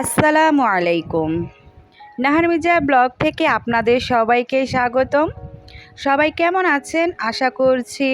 আসসালামু আলাইকুম। নাহার মির্জা ব্লগ থেকে আপনাদের সবাইকে স্বাগতম। সবাই কেমন আছেন? আশা করছি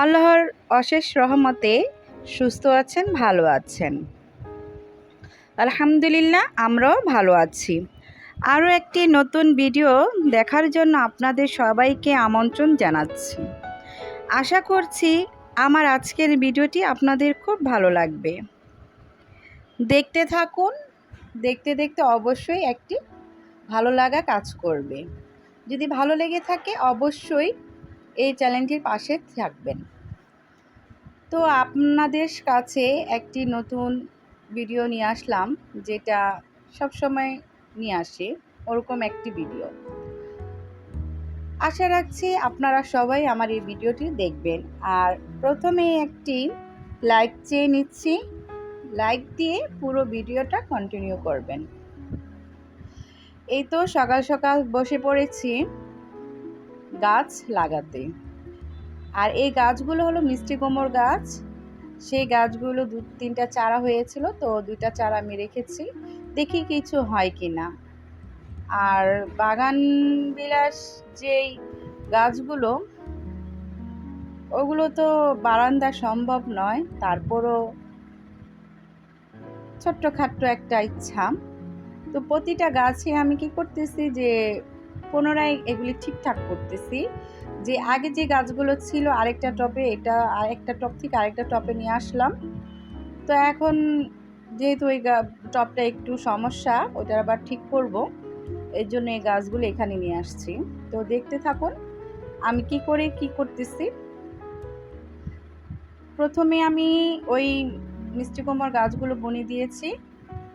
আল্লাহর অশেষ রহমতে সুস্থ আছেন, ভালো আছেন। আলহামদুলিল্লাহ, আমরাও ভালো আছি। আরও একটি নতুন ভিডিও দেখার জন্য আপনাদের সবাইকে আমন্ত্রণ জানাচ্ছি। আশা করছি আমার আজকের ভিডিওটি আপনাদের খুব ভালো লাগবে। দেখতে থাকুন। দেখতে দেখতে অবশ্যই একটি ভালো লাগা কাজ করবে। যদি ভালো লেগে থাকে অবশ্যই এই চ্যানেলটির পাশে থাকবেন। তো আপনাদের কাছে একটি নতুন ভিডিও নিয়ে আসলাম, যেটা সব সময় নিয়ে আসে ওরকম একটি ভিডিও। আশা রাখছি আপনারা সবাই আমার এই ভিডিওটি দেখবেন। আর প্রথমে একটি লাইক চেয়ে নিচ্ছি, লাইক দিয়ে পুরো ভিডিওটা কন্টিনিউ করবেন। এই তো সকাল সকাল বসে পড়েছি গাছ লাগাতে। আর এই গাছগুলো হলো মিষ্টি কুমড়োর গাছ। সেই গাছগুলো 2-3টা চারা হয়েছিল, তো 2টা চারা আমি রেখেছি, দেখি কিছু হয় কি না। আর বাগান বিলাস যেই গাছগুলো, ওগুলো তো বারান্দা সম্ভব নয়, তারপরও ছোট্টখাট্ট একটা ইচ্ছা। তো প্রতিটা গাছে আমি কি করতেছি যে পুনরায় এগুলি ঠিকঠাক করতেছি। যে আগে যে গাছগুলো ছিল আরেকটা টবে, এটা আরেকটা টব থেকে আরেকটা টবে নিয়ে আসলাম। তো এখন যেহেতু ওই টবটা একটু সমস্যা, ওটা আবার ঠিক করব, এর জন্য এই গাছগুলো এখানে নিয়ে আসছি। তো দেখতে থাকুন আমি কি করতেছি। প্রথমে আমি ওই মিষ্টি কুমড়ার গাছগুলো বনে দিয়েছি,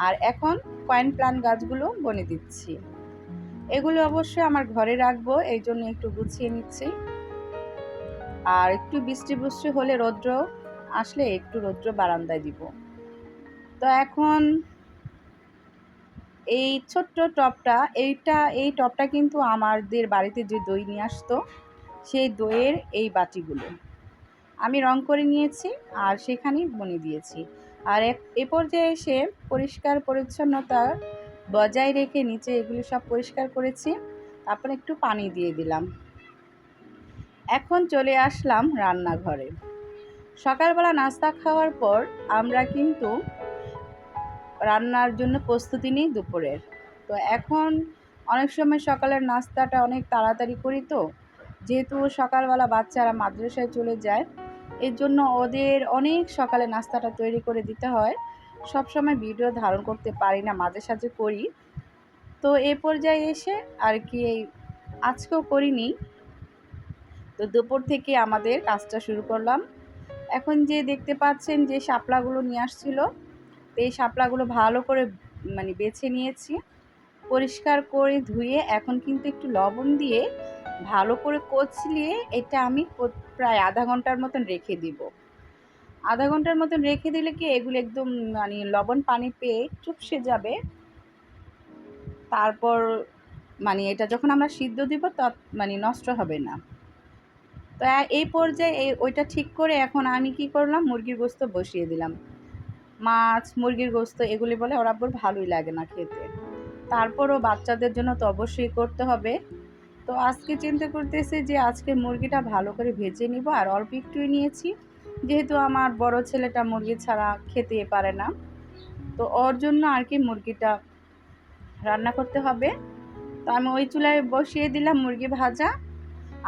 আর এখন কয়েন প্লান্ট গাছগুলো বনে দিচ্ছি। এগুলো অবশ্যই আমার ঘরে রাখবো, এই জন্য একটু গুছিয়ে নিচ্ছি। আর একটু বৃষ্টি বৃষ্টি হলে রৌদ্র আসলে একটু রৌদ্র বারান্দায় দিব। তো এখন এই ছোট্ট টবটা, এই টবটা কিন্তু আমাদের বাড়িতে যে দই নিয়ে আসতো, সেই দইয়ের এই বাটিগুলো আমি রং করে নিয়েছি আর সেখানেই বনে দিয়েছি। আর এ পর্যায়ে এসে পরিষ্কার পরিচ্ছন্নতা বজায় রেখে নিচে এগুলি সব পরিষ্কার করেছি, তারপর একটু পানি দিয়ে দিলাম। এখন চলে আসলাম রান্নাঘরে। সকালবেলা নাস্তা খাওয়ার পর আমরা কিন্তু রান্নার জন্য প্রস্তুতি নিই দুপুরের। তো এখন অনেক সময় সকালের নাস্তাটা অনেক তাড়াতাড়ি করি, তো যেহেতু সকালবেলা বাচ্চারা মাদ্রাসায় চলে যায়, এর জন্য ওদের অনেক সকালে নাস্তাটা তৈরি করে দিতে হয়। সব সময় ভিডিও ধারণ করতে পারি না, মাঝে সাঝে করি। তো এ পর্যায়ে এসে আর কি আজকেও করিনি। তো দুপুর থেকে আমাদের কাজটা শুরু করলাম। এখন যে দেখতে পাচ্ছেন যে শাপলাগুলো নিয়ে আসছিল, তো এই শাপলাগুলো ভালো করে বেছে নিয়েছি, পরিষ্কার করে ধুয়ে এখন কিন্তু একটু লবণ দিয়ে ভালো করে কচলিয়ে এটা আমি প্রায় আধা ঘন্টার মতন রেখে দিব। আধা ঘন্টার মতন রেখে দিলে কি এগুলো একদম লবণ পানি পেয়ে চুপসে যাবে। তারপর এটা যখন আমরা সিদ্ধ দিব নষ্ট হবে না। তো এই পর্যায়ে ওইটা ঠিক করে এখন আমি কি করলাম, মুরগির গোস্ত বসিয়ে দিলাম। মাছ, মুরগির গোস্ত এগুলি বলে ওর আব্বুর ভালোই লাগে না খেতে, তারপরও বাচ্চাদের জন্য তো অবশ্যই করতে হবে। তো আজকে চিন্তা করতেছি যে আজকে মুরগিটা ভালো করে ভেজে নিব, আর অল্প একটুই নিয়েছি, যেহেতু আমার বড় ছেলেটা মুরগি ছাড়া খেতে পারে না, তো ওর জন্য আর কি মুরগিটা রান্না করতে হবে। তো আমি ওই চুলায় বসিয়ে দিলাম মুরগি ভাজা।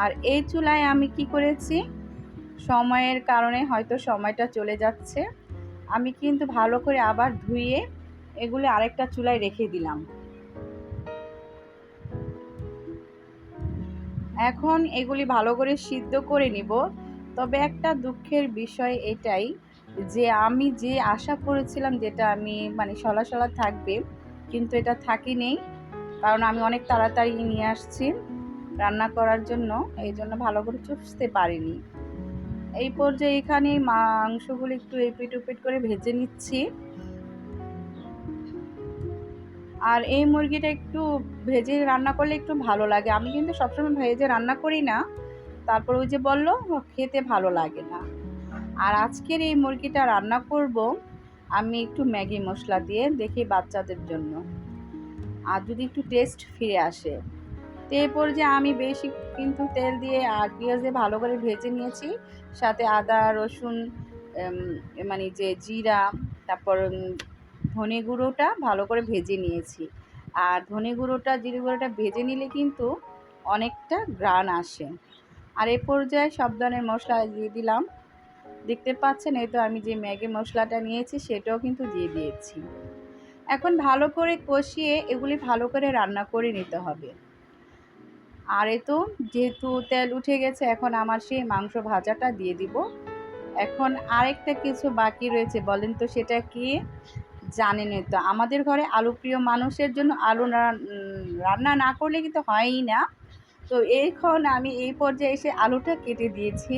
আর এই চুলায় আমি কি করেছি, সময়ের কারণে হয়তো সময়টা চলে যাচ্ছে, আমি কিন্তু ভালো করে আবার ধুয়ে এগুলো আরেকটা চুলায় রেখে দিলাম। এখন এগুলি ভালো করে সিদ্ধ করে নিব। তবে একটা দুঃখের বিষয় এটাই যে আমি যে আশা করেছিলাম যেটা আমি সলা সলা থাকবে, কিন্তু এটা থাকেনি, কারণ আমি অনেক তাড়াতাড়ি নিয়ে আসছি রান্না করার জন্য, এই জন্য ভালো করে চুষতে পারিনি। এই পর্যায়ে এখানে মাংসগুলো একটু এপিট ওপিট করে ভেজে নিচ্ছি। আর এই মুরগিটা একটু ভেজে রান্না করলে একটু ভালো লাগে। আমি কিন্তু সবসময় ভেজে রান্না করি না, তারপর ওই যে বললো খেতে ভালো লাগে না। আর আজকের এই মুরগিটা রান্না করব আমি একটু ম্যাগি মশলা দিয়ে দেখি বাচ্চাদের জন্য, আর যদি একটু টেস্ট ফিরে আসে। তো এরপর যে আমি বেশি কিন্তু তেল দিয়ে আর পেঁয়াজ দিয়ে ভালো করে ভেজে নিয়েছি, সাথে আদা রসুন মানে যে জিরা, তারপর ধনে গুঁড়োটা ভালো করে ভেজে নিয়েছি। আর ধনে গুঁড়োটা জিরে গুঁড়োটা ভেজে নিলে কিন্তু অনেকটা ঘ্রাণ আসে। আর এ পর্যায়ে সব ধরনের মশলা দিয়ে দিলাম। দেখতে পাচ্ছেন, এই তো আমি যে ম্যাগি মশলাটা নিয়েছি সেটাও কিন্তু দিয়ে দিয়েছি। এখন ভালো করে কষিয়ে এগুলি ভালো করে রান্না করে নিতে হবে। আর এই তো যেহেতু তেল উঠে গেছে, এখন আমার সেই মাংস ভাজাটা দিয়ে দিব। এখন আরেকটা কিছু বাকি রয়েছে, বলেন তো সেটা কি? জানেনই তো আমাদের ঘরে আলু প্রিয় মানুষের জন্য আলু রান্না না করলে কিন্তু হয়ই না। তো এখন আমি এই পর্যায়ে এসে আলুটা কেটে দিয়েছি।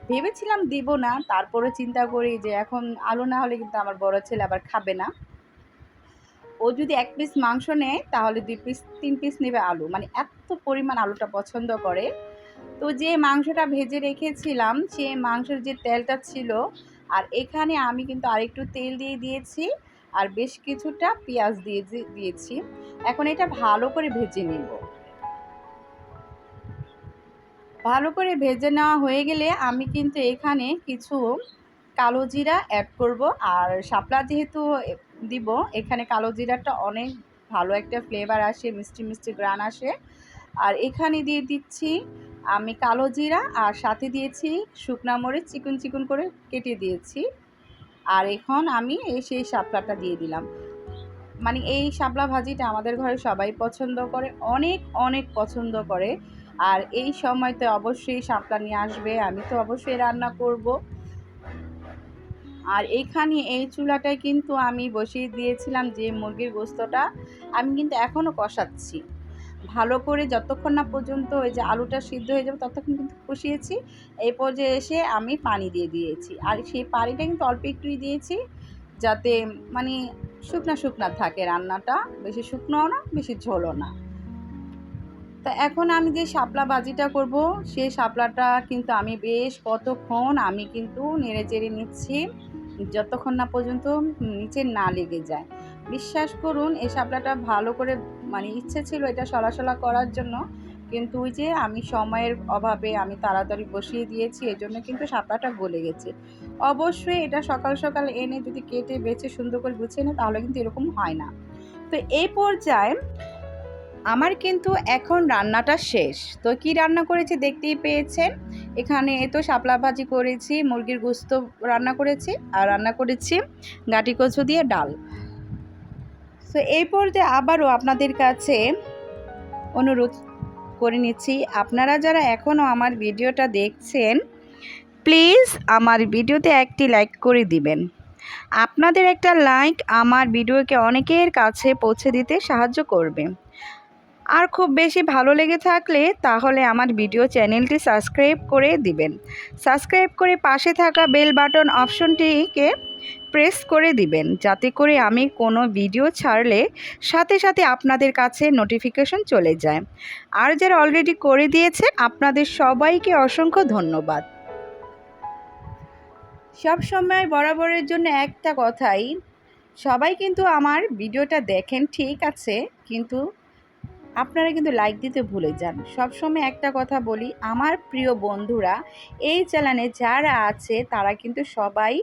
ভেবেছিলাম দিব না, তারপরে চিন্তা করি যে এখন আলু না হলে কিন্তু আমার বড় ছেলে আবার খাবে না। ও যদি 1 পিস মাংস নেয় তাহলে 2 পিস 3 পিস নেবে আলু, মানে এত পরিমাণ আলুটা পছন্দ করে। তো যে মাংসটা ভেজে রেখেছিলাম সেই মাংসের যে তেলটা ছিল, আর এখানে আমি কিন্তু আরেকটু তেল দিয়ে দিয়েছি, আর বেশ কিছুটা পেঁয়াজ দিয়েছি। এখন এটা ভালো করে ভেজে নিব। ভালো করে ভেজে নেওয়া হয়ে গেলে আমি কিন্তু এখানে কিছু কালো জিরা অ্যাড করব। আর শাপলা যেহেতু দিব, এখানে কালো জিরাটা অনেক ভালো একটা ফ্লেভার আসে, মিষ্টি মিষ্টি গ্রান আসে। আর এখানে দিয়ে দিচ্ছি আমি কালো জিরা, আর সাথে দিয়েছি শুকনা মরিচ চিকন চিকন করে কেটে দিয়েছি। আর এখন আমি সেই শাপলাটা দিয়ে দিলাম। মানে এই শাপলা ভাজিটা আমাদের ঘরে সবাই পছন্দ করে, অনেক অনেক পছন্দ করে। আর এই সময়তে অবশ্যই শাপলা নিয়ে আসবে, আমি তো অবশ্যই রান্না করব। আর এইখানে এই চুলাটায় কিন্তু আমি বসিয়ে দিয়েছিলাম যে মুরগির গোস্তটা, আমি কিন্তু এখনও কষাচ্ছি ভালো করে, যতক্ষণ না পর্যন্ত ওই যে আলুটা সিদ্ধ হয়ে যাবে ততক্ষণ কিন্তু কষিয়েছি। এই পর্যায়ে এসে আমি পানি দিয়ে দিয়েছি, আর সেই পানিটা কিন্তু অল্প একটুই দিয়েছি, যাতে মানে শুকনা শুকনা থাকে রান্নাটা, বেশি শুকনোও না বেশি ঝোলও না। তা এখন আমি যে শাপলা ভাজিটা করব, সেই শাপলাটা কিন্তু আমি বেশ কতক্ষণ আমি কিন্তু নেড়ে চেড়ে নিচ্ছি, যতক্ষণ না পর্যন্ত নিচে না লেগে যায়। বিশ্বাস করুন এই শাপলাটা ভালো করে, মানে ইচ্ছে ছিল এটা সলাসলা করার জন্য, কিন্তু ওই যে আমি সময়ের অভাবে আমি তাড়াতাড়ি বসিয়ে দিয়েছি, এই জন্য কিন্তু শাপলাটা গলে গেছে। অবশ্যই এটা সকাল সকাল এনে যদি কেটে বেছে সুন্দর করে গুছিয়ে নেয় তাহলে কিন্তু এরকম হয় না। তো এই পর্যায়ে আমার কিন্তু এখন রান্নাটা শেষ। তো কি রান্না করেছি দেখতেই পেয়েছেন। এখানে তো শাপলা ভাজি করেছি, মুরগির গোস্ত রান্না করেছি, আর রান্না করেছি গাটি কচু দিয়ে ডাল। তো এই পর্যায়ে আবারও আপনাদের কাছে অনুরোধ করে নিচ্ছি, আপনারা যারা এখনও আমার ভিডিওটা দেখছেন প্লিজ আমার ভিডিওতে একটি লাইক করে দিবেন। আপনাদের একটা লাইক আমার ভিডিওকে অনেকের কাছে পৌঁছে দিতে সাহায্য করবে। আর খুব বেশি ভালো লেগে থাকলে তাহলে আমার ভিডিও চ্যানেলটি সাবস্ক্রাইব করে দিবেন। সাবস্ক্রাইব করে পাশে থাকা বেল বাটন অপশনটিকে প্রেস করে দিবেন, যাতে করে আমি কোনো ভিডিও ছাড়লে সাথে সাথে আপনাদের কাছে নোটিফিকেশন চলে যায়। আর যারা অলরেডি করে দিয়েছেন আপনাদের সবাইকে অসংখ্য ধন্যবাদ। সব সময় বরাবরের জন্য একটা কথাই, সবাই কিন্তু আমার ভিডিওটা দেখেন ঠিক আছে, কিন্তু আপনারা কিন্তু লাইক দিতে ভুলে যান। সবসময় একটা কথা বলি, আমার প্রিয় বন্ধুরা এই চ্যানেলে যারা আছে তারা কিন্তু সবাই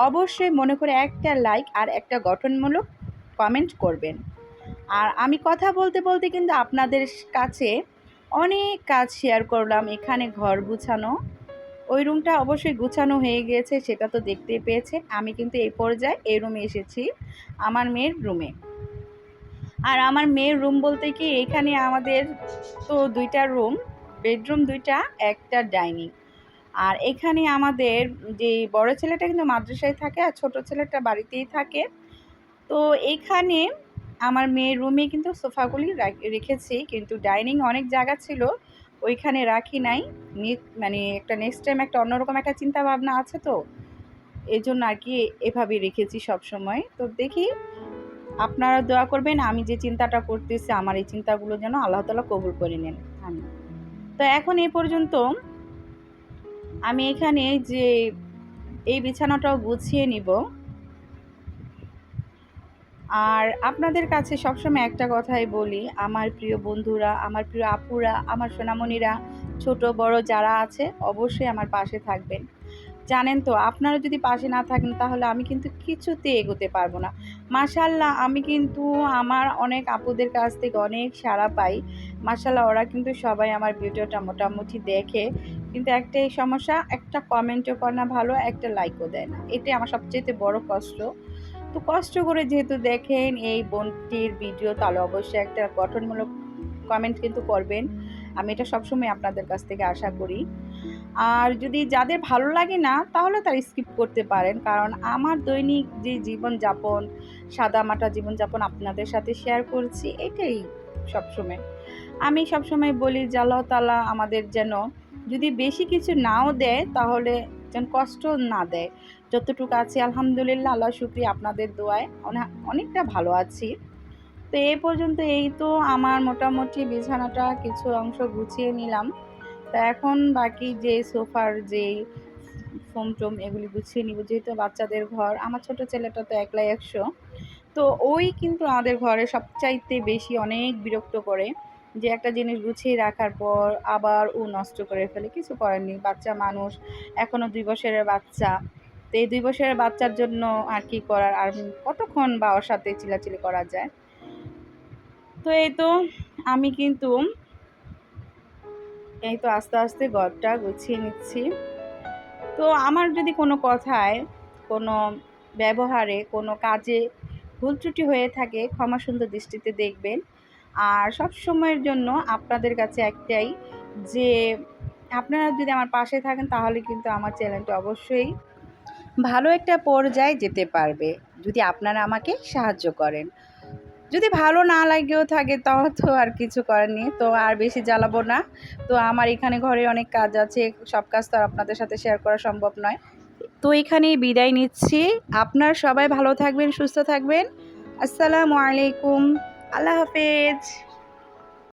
অবশ্যই মনে করে একটা লাইক আর একটা গঠনমূলক কমেন্ট করবেন। আর আমি কথা বলতে বলতে কিন্তু আপনাদের কাছে অনেক কাজ শেয়ার করলাম। এখানে ঘর গুছানো, ওই রুমটা অবশ্যই গুছানো হয়ে গিয়েছে, সেটা তো দেখতেই পেয়েছেন। আমি কিন্তু এই পর্যায়ে এই রুমে এসেছি, আমার মেয়ের রুমে। আর আমার মেয়ের রুম বলতে কি, এখানে আমাদের তো 2টা রুম, বেডরুম 2টা, একটা ডাইনিং। আর এখানে আমাদের যে বড় ছেলেটা কিন্তু মাদ্রাসায় থাকে আর ছোট ছেলেটা বাড়িতেই থাকে। তো এইখানে আমার মেয়ের রুমে কিন্তু সোফাগুলি রেখেছি, কিন্তু ডাইনিং অনেক জায়গা ছিল ওইখানে রাখি নাই। মানে একটা নেক্সট টাইম একটা অন্যরকম একটা চিন্তা ভাবনা আছে, তো এই জন্য আর কি এভাবেই রেখেছি সব সময়। তো দেখি, আপনারা দোয়া করবেন আমি যে চিন্তাটা করতেছি আমার এই চিন্তাগুলো যেন আল্লাহ তাআলা কবুল করে নেন। আমি তো এখন এই পর্যন্ত আমি এখানে যে এই বিছানাটাও গুছিয়ে নিব। আর আপনাদের কাছে সবসময় একটা কথাই বলি, আমার প্রিয় বন্ধুরা, আমার প্রিয় আপুরা, আমার সোনামণিরা, ছোট বড় যারা আছে অবশ্যই আমার পাশে থাকবেন। জানেন তো, আপনারা যদি পাশে না থাকেন তাহলে আমি কিন্তু কিছুতে এগোতে পারবো না। মাশাআল্লাহ, আমি কিন্তু আমার অনেক আপুদের কাছ থেকে অনেক সাড়া পাই। মাশাআল্লাহ, ওরা কিন্তু সবাই আমার ভিডিওটা মোটামুটি দেখে, কিন্তু একটাই সমস্যা, একটা কমেন্টও করে না ভালো, একটা লাইকও দেয় না। এটাই আমার সবচাইতে বড় কষ্ট। তো কষ্ট করে যেহেতু দেখেন এই বোনটির ভিডিও, তাহলে অবশ্যই একটা গঠনমূলক কমেন্ট কিন্তু করবেন। আমি এটা সবসময় আপনাদের কাছ থেকে আশা করি। আর যদি যাদের ভালো লাগে না তাহলে তারা স্কিপ করতে পারেন, কারণ আমার দৈনিক যে জীবনযাপন, সাদামাটা জীবনযাপন আপনাদের সাথে শেয়ার করছি, এটাই সবসময়। আমি সবসময় বলি যে আল্লাহ তাআলা আমাদের যেন যদি বেশি কিছু নাও দেয় তাহলে যেন কষ্ট না দেয়। যতটুকু আছি আলহামদুলিল্লাহ, আল্লাহ শুকরিয়া, আপনাদের দোয়ায় অনেকটা ভালো আছি। তো এই পর্যন্ত, এই তো আমার মোটামুটি বিছানাটা কিছু অংশ গুছিয়ে নিলাম। তো এখন বাকি যে সোফার যে ফোম-টোম এগুলি গুছিয়ে নিব, যেহেতু বাচ্চাদের ঘর। আমার ছোট ছেলেটা তো একলাই ১০০। তো ওই কিন্তু আমাদের ঘরে সবচাইতে বেশি অনেক বিরক্ত করে, যে একটা জিনিস গুছিয়ে রাখার পর আবার ও নষ্ট করে ফেলে। কিছু করার নেই, বাচ্চা মানুষ, এখনও ২ বছরের বাচ্চা। তো এই ২ বছরের বাচ্চার জন্য আর কি করার, আর কতক্ষণ বা ওর সাথে চিল্লাচিল্লি করা যায়। তো এই তো আমি কিন্তু এই তো আস্তে আস্তে ঘরটা গুছিয়ে নিচ্ছি। তো আমার যদি কোনো কথায়, কোনো ব্যবহারে, কোনো কাজে ভুল ত্রুটি হয়ে থাকে ক্ষমা সুন্দর দৃষ্টিতে দেখবেন। আর সব সময়ের জন্য আপনাদের কাছে একটাই, যে আপনারা যদি আমার পাশে থাকেন তাহলে কিন্তু আমার চ্যানেলটা অবশ্যই ভালো একটা পর্যায়ে যেতে পারবে, যদি আপনারা আমাকে সাহায্য করেন। যদি ভালো না লাগেও থাকে তাও তো আর কিছু করার নেই। তো আর বেশি জ্বালাবো না। তো আমার এখানে ঘরে অনেক কাজ আছে, সব কাজ তো আর আপনাদের সাথে শেয়ার করা সম্ভব নয়। তো এখানেই বিদায় নিচ্ছি। আপনারা সবাই ভালো থাকবেন, সুস্থ থাকবেন। আসসালামু আলাইকুম। আল্লাহ হাফেজ।